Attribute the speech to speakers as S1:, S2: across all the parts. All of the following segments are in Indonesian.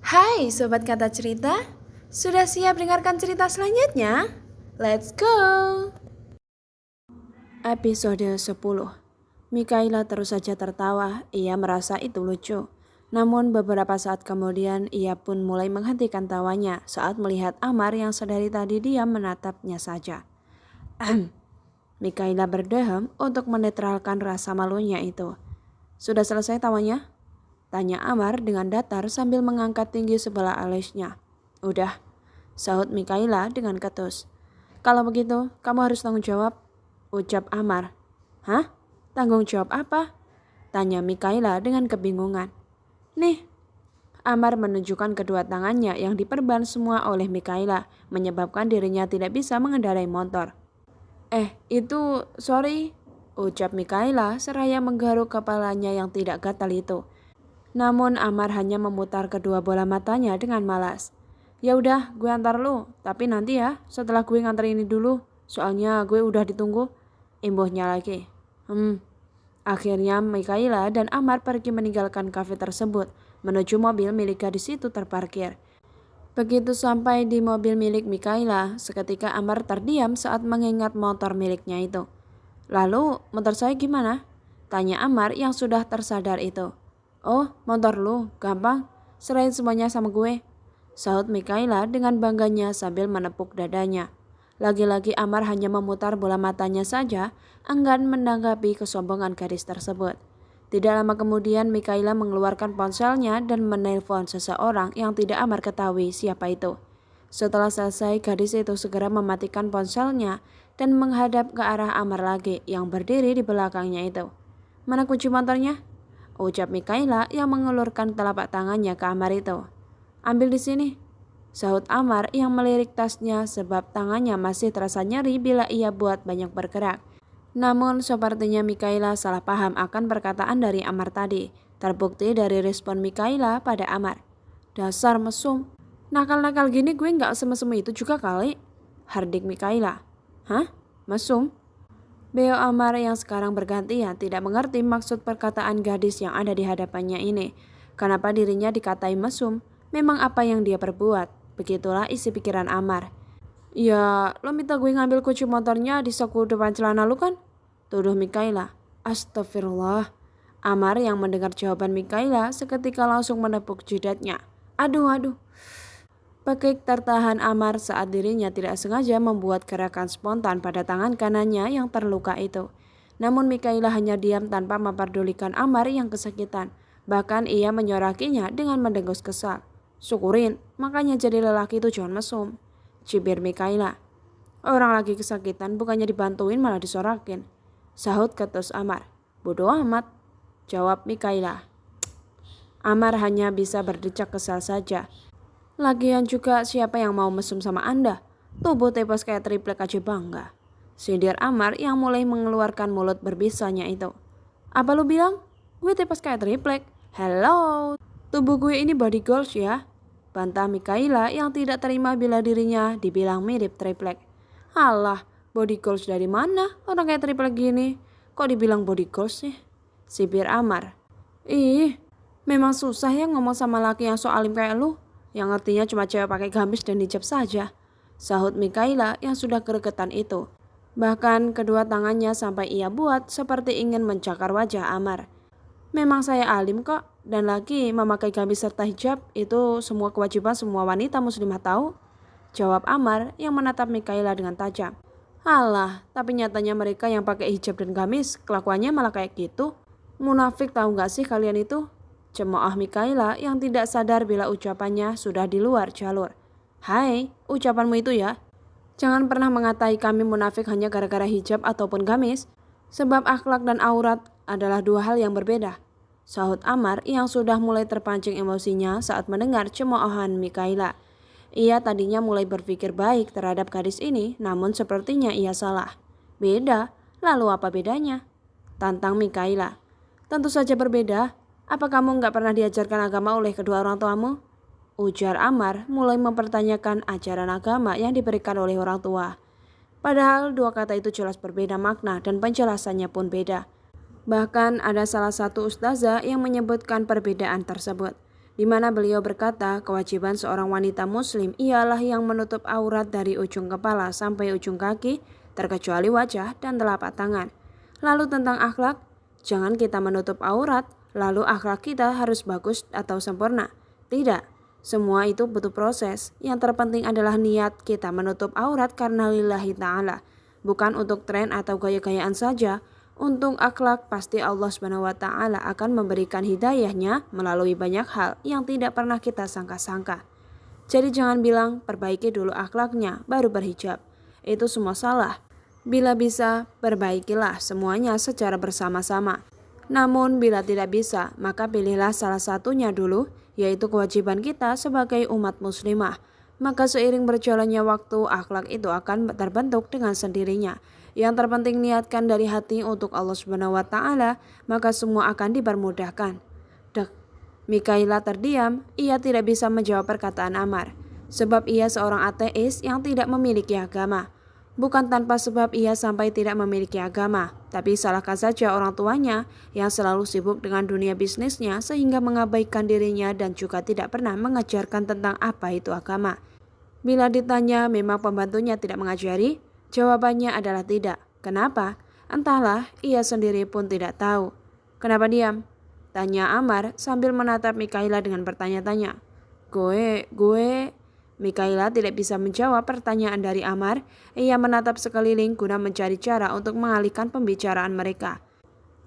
S1: Hai Sobat Kata Cerita, sudah siap dengarkan cerita selanjutnya? Let's go! Episode 10. Mikaela terus saja tertawa, ia merasa itu lucu. Namun beberapa saat kemudian ia pun mulai menghentikan tawanya saat melihat Amar yang sedari tadi diam menatapnya saja. Mikaela berdeham untuk menetralkan rasa malunya itu. Sudah selesai tawanya? Tanya Amar dengan datar sambil mengangkat tinggi sebelah alisnya. Udah, sahut Mikaela dengan ketus. Kalau begitu, kamu harus tanggung jawab, ucap Amar. Hah? Tanggung jawab apa? Tanya Mikaela dengan kebingungan. Nih, Amar menunjukkan kedua tangannya yang diperban semua oleh Mikaela, menyebabkan dirinya tidak bisa mengendarai motor. Itu, sorry, ucap Mikaela seraya menggaruk kepalanya yang tidak gatal itu. Namun Amar hanya memutar kedua bola matanya dengan malas. Ya udah, gue antar lu, tapi nanti ya, setelah gue nganter ini dulu, soalnya gue udah ditunggu. Imbuhnya lagi. Akhirnya Mikaela dan Amar pergi meninggalkan kafe tersebut, menuju mobil milik gadis itu terparkir. Begitu sampai di mobil milik Mikaela, seketika Amar terdiam saat mengingat motor miliknya itu. Lalu, motor saya gimana? Tanya Amar yang sudah tersadar itu. Oh, motor lu, gampang. Serahin semuanya sama gue, sahut Mikaela dengan bangganya sambil menepuk dadanya. Lagi-lagi Amar hanya memutar bola matanya saja, enggan menanggapi kesombongan gadis tersebut. Tidak lama kemudian Mikaela mengeluarkan ponselnya dan menelpon seseorang yang tidak Amar ketahui siapa itu. Setelah selesai, gadis itu segera mematikan ponselnya dan menghadap ke arah Amar lagi yang berdiri di belakangnya itu. Mana kunci motornya? Ucap Mikaela yang mengulurkan telapak tangannya ke Amar itu. Ambil di sini, sahut Amar yang melirik tasnya sebab tangannya masih terasa nyeri bila ia buat banyak bergerak. Namun sepertinya Mikaela salah paham akan perkataan dari Amar tadi. Terbukti dari respon Mikaela pada Amar. Dasar mesum, nakal-nakal gini gue gak semesem itu juga kali, hardik Mikaela. Hah? Mesum? Beo Amar yang sekarang bergantian tidak mengerti maksud perkataan gadis yang ada di hadapannya ini. Kenapa dirinya dikatai mesum? Memang apa yang dia perbuat? Begitulah isi pikiran Amar. Ya, lo minta gue ngambil kunci motornya di saku depan celana lu kan? Tuduh Mikaela. Astagfirullah. Amar yang mendengar jawaban Mikaela seketika langsung menepuk jidatnya. Aduh. Pekik tertahan Amar saat dirinya tidak sengaja membuat gerakan spontan pada tangan kanannya yang terluka itu. Namun Mikaela hanya diam tanpa memperdulikan Amar yang kesakitan. Bahkan ia menyorakinya dengan mendengus kesal. Syukurin, makanya jadi lelaki itu jangan mesum, cibir Mikaela. Orang lagi kesakitan bukannya dibantuin malah disorakin, sahut ketus Amar. Bodoh amat, jawab Mikaela. Amar hanya bisa berdecak kesal saja. Lagian juga siapa yang mau mesum sama Anda? Tubuh tepos kayak triplek aja bangga, sindir Amar yang mulai mengeluarkan mulut berbisanya itu. Apa lu bilang? Gue tepos kayak triplek? Hello, tubuh gue ini body goals ya, bantah Mikaela yang tidak terima bila dirinya dibilang mirip triplek. Alah, body goals dari mana? Orang kayak triplek gini, kok dibilang body goals sih? Sibir Amar. Ih, memang susah ya ngomong sama laki yang so alim kayak lu, yang artinya cuma cewek pakai gamis dan hijab saja, sahut Mikaela yang sudah gregetan itu. Bahkan kedua tangannya sampai ia buat seperti ingin mencakar wajah Amar. Memang saya alim kok, dan lagi memakai gamis serta hijab itu semua kewajiban semua wanita muslimah tahu, jawab Amar yang menatap Mikaela dengan tajam. Alah, tapi nyatanya mereka yang pakai hijab dan gamis kelakuannya malah kayak gitu. Munafik tahu gak sih kalian itu? Cemooh Mikaela yang tidak sadar bila ucapannya sudah di luar jalur. Hai, ucapanmu itu ya. Jangan pernah mengatai kami munafik hanya gara-gara hijab ataupun gamis. Sebab akhlak dan aurat adalah dua hal yang berbeda, sahut Amar yang sudah mulai terpancing emosinya saat mendengar cemoohan Mikaela. Ia tadinya mulai berpikir baik terhadap gadis ini, namun sepertinya ia salah. Beda? Lalu apa bedanya? Tantang Mikaela. Tentu saja berbeda. Apa kamu nggak pernah diajarkan agama oleh kedua orang tuamu? Ujar Amar mulai mempertanyakan ajaran agama yang diberikan oleh orang tua. Padahal dua kata itu jelas berbeda makna dan penjelasannya pun beda. Bahkan ada salah satu ustazah yang menyebutkan perbedaan tersebut. di mana beliau berkata kewajiban seorang wanita muslim ialah yang menutup aurat dari ujung kepala sampai ujung kaki, terkecuali wajah dan telapak tangan. Lalu tentang akhlak, jangan kita menutup aurat, lalu akhlak kita harus bagus atau sempurna. Tidak, semua itu butuh proses. Yang terpenting adalah niat kita menutup aurat karena lillahi ta'ala, bukan untuk tren atau gaya-gayaan saja. Untuk akhlak pasti Allah SWT akan memberikan hidayahnya melalui banyak hal yang tidak pernah kita sangka-sangka. Jadi jangan bilang perbaiki dulu akhlaknya baru berhijab. Itu semua salah. Bila bisa, perbaikilah semuanya secara bersama-sama. Namun bila tidak bisa, maka pilihlah salah satunya dulu, yaitu kewajiban kita sebagai umat muslimah. Maka seiring berjalannya waktu, akhlak itu akan terbentuk dengan sendirinya. Yang terpenting niatkan dari hati untuk Allah SWT, maka semua akan dipermudahkan. Dek, Mikaila terdiam, ia tidak bisa menjawab perkataan Ammar, sebab ia seorang ateis yang tidak memiliki agama. Bukan tanpa sebab ia sampai tidak memiliki agama, tapi salahkah saja orang tuanya yang selalu sibuk dengan dunia bisnisnya sehingga mengabaikan dirinya dan juga tidak pernah mengajarkan tentang apa itu agama. Bila ditanya memang pembantunya tidak mengajari, jawabannya adalah tidak. Kenapa? Entahlah, ia sendiri pun tidak tahu. Kenapa diam? Tanya Ammar sambil menatap Mikaila dengan bertanya-tanya. Gue... Mikaila tidak bisa menjawab pertanyaan dari Ammar. Ia menatap sekeliling guna mencari cara untuk mengalihkan pembicaraan mereka.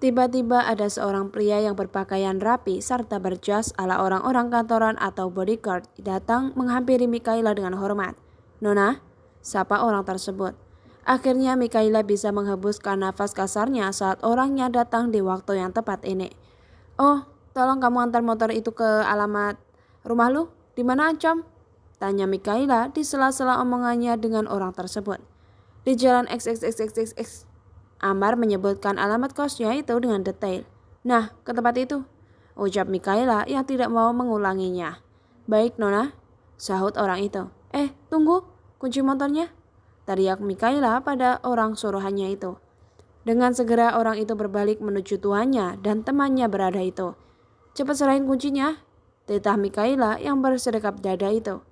S1: Tiba-tiba ada seorang pria yang berpakaian rapi serta berjas ala orang-orang kantoran atau bodyguard datang menghampiri Mikaila dengan hormat. Nona, sapa orang tersebut. Akhirnya Mikaila bisa menghembuskan nafas kasarnya saat orangnya datang di waktu yang tepat ini. Oh, tolong kamu antar motor itu ke alamat rumah lu. Di mana, Acom? Tanya Mikaila di sela-sela omongannya dengan orang tersebut. Di jalan XXXXX. Ammar menyebutkan alamat kosnya itu dengan detail. Nah, ke tempat itu, ucap Mikaila yang tidak mau mengulanginya. Baik, Nona, sahut orang itu. Tunggu, kunci motornya, teriak Mikaila pada orang suruhannya itu. Dengan segera orang itu berbalik menuju tuannya dan temannya berada itu. Cepat serahin kuncinya, titah Mikaila yang bersedekap dada itu.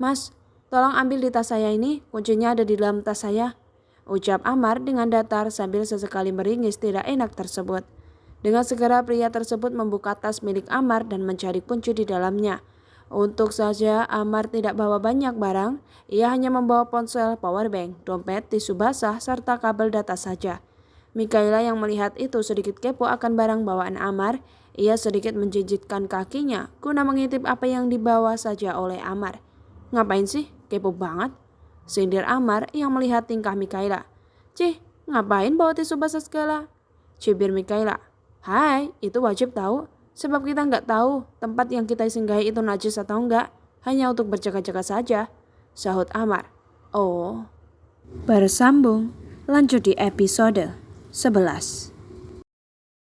S1: Mas, tolong ambil di tas saya ini, kuncinya ada di dalam tas saya, ucap Ammar dengan datar sambil sesekali meringis tidak enak tersebut. Dengan segera pria tersebut membuka tas milik Ammar dan mencari kunci di dalamnya. Untuk saja Ammar tidak bawa banyak barang, ia hanya membawa ponsel, powerbank, dompet, tisu basah, serta kabel data saja. Mikaila yang melihat itu sedikit kepo akan barang bawaan Ammar. Ia sedikit menjijitkan kakinya guna mengintip apa yang dibawa saja oleh Ammar. Ngapain sih? Kepo banget, sindir Ammar yang melihat tingkah Mikaila. Cih, ngapain bawa tisu basah segala? Cibir Mikaila. Hai, itu wajib tahu. Sebab kita nggak tahu tempat yang kita singgahi itu najis atau enggak. Hanya untuk berjaga-jaga saja, sahut Ammar. Oh. Bersambung, lanjut di episode 11.